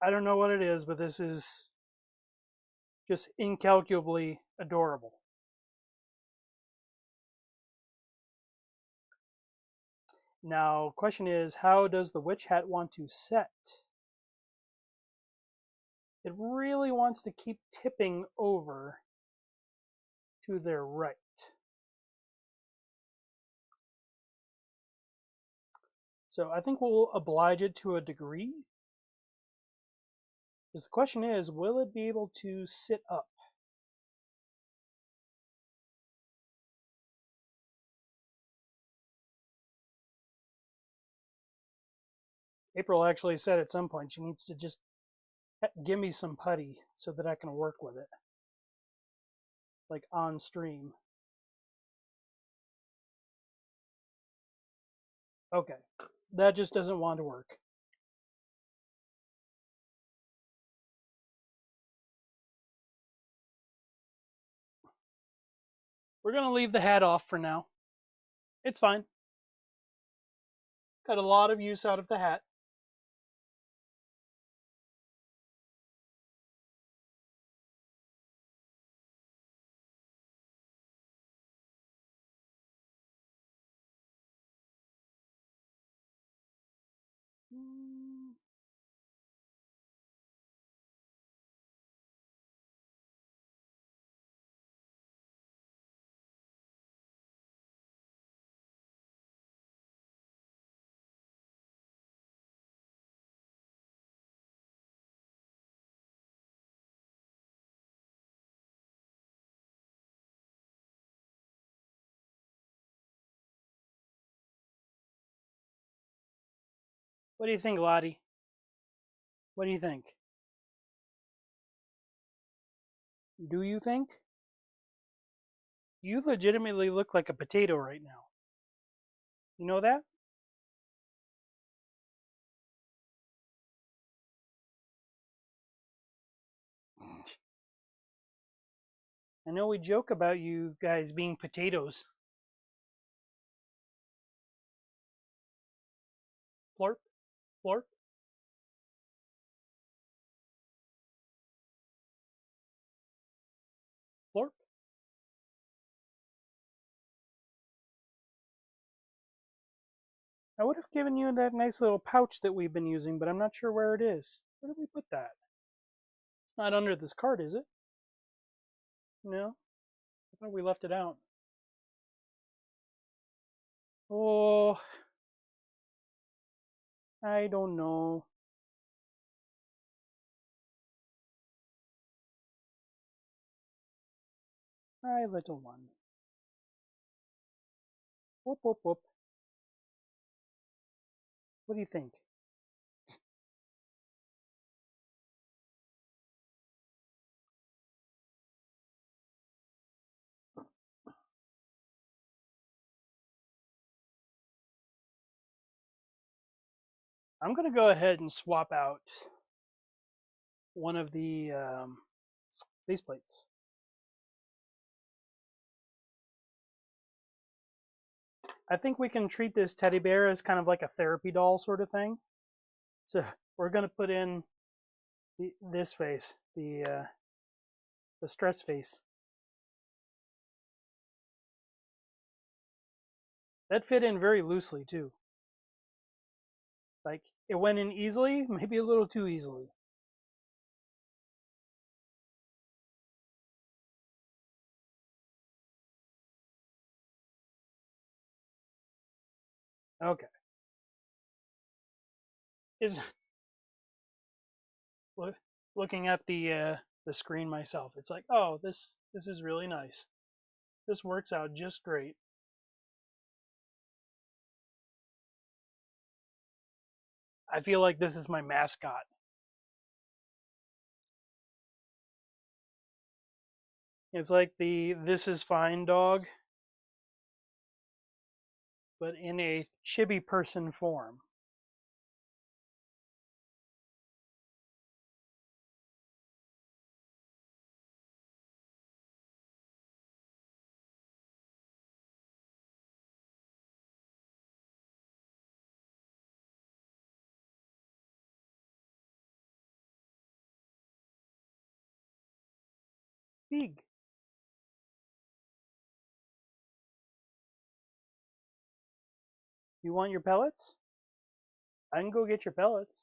I don't know what it is, but this is just incalculably adorable. Now, question is, how does the witch hat want to set? It really wants to keep tipping over to their right. So I think we'll oblige it to a degree. Because the question is, will it be able to sit up? April actually said at some point she needs to just give me some putty so that I can work with it. Like on stream. Okay. That just doesn't want to work. We're going to leave the hat off for now. It's fine. Got a lot of use out of the hat. What do you think, Lottie? What do you think? Do you think? You legitimately look like a potato right now. You know that? I know we joke about you guys being potatoes. Florp, florp. I would have given you that nice little pouch that we've been using, but I'm not sure where it is. Where did we put that? It's not under this cart, is it? No? I thought we left it out. Oh, I don't know. My little one. Whoop, whoop, whoop. What do you think? I'm going to go ahead and swap out one of the faceplates. I think we can treat this teddy bear as kind of like a therapy doll sort of thing. So we're going to put in this face, the stress face. That fit in very loosely too. Like it went in easily, maybe a little too easily. Okay. Is looking at the screen myself. It's like, oh, this is really nice. This works out just great. I feel like this is my mascot. It's like the "this is fine" dog, but in a chibi person form. Big. You want your pellets? I can go get your pellets.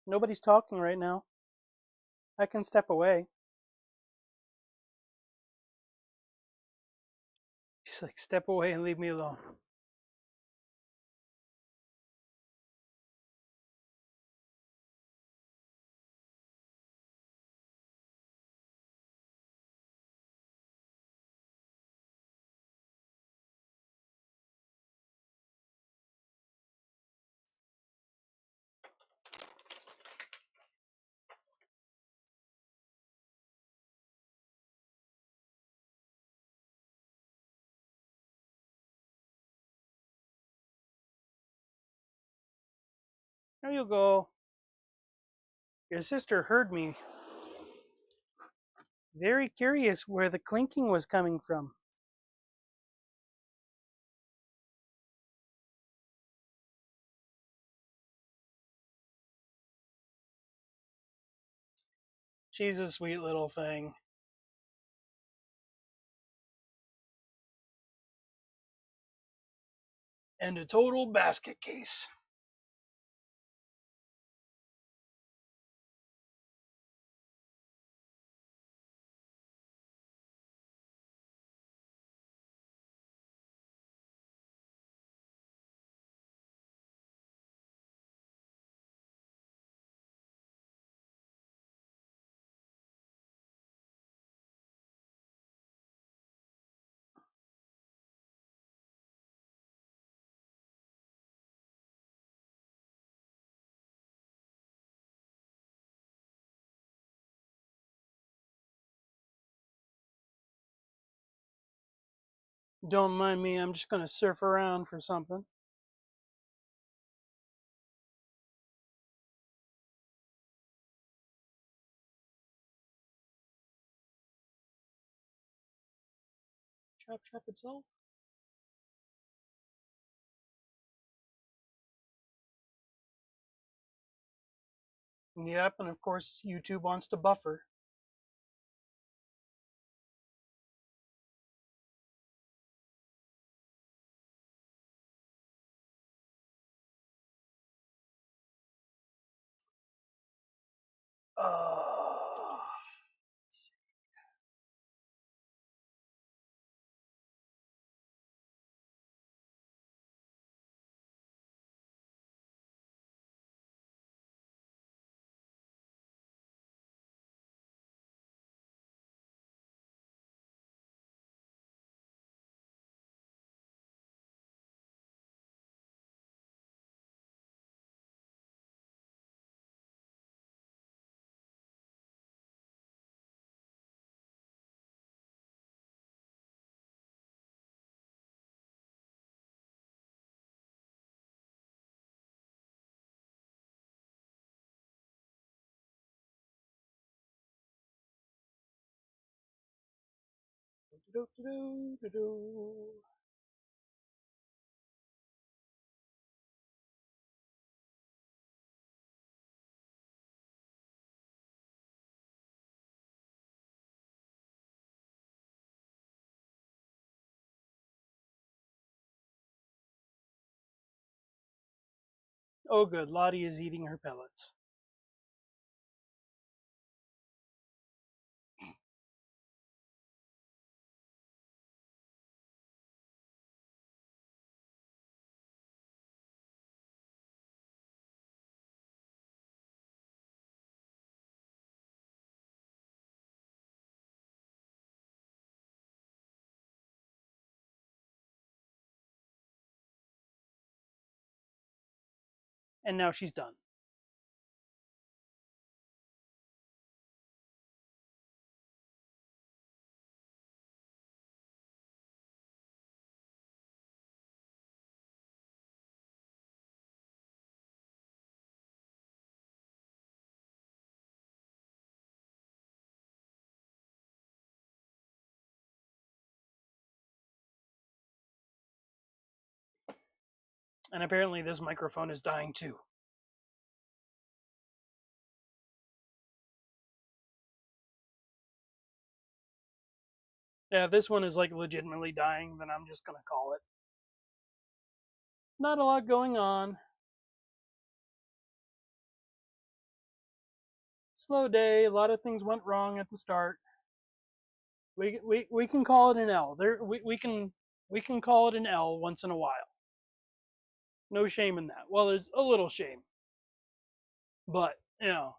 Nobody's talking right now. I can step away. She's like, step away and leave me alone. There you go. Your sister heard me. Very curious where the clinking was coming from. She's a sweet little thing. And a total basket case. Don't mind me, I'm just going to surf around for something. Chop chop itself. Yep, and of course YouTube wants to buffer. Oh, good. Lottie is eating her pellets. And now she's done. And apparently this microphone is dying too. Yeah, if this one is like legitimately dying, then I'm just gonna call it. Not a lot going on. Slow day. A lot of things went wrong at the start. We can call it an L. We can call it an L once in a while. No shame in that. Well, there's a little shame, but you know,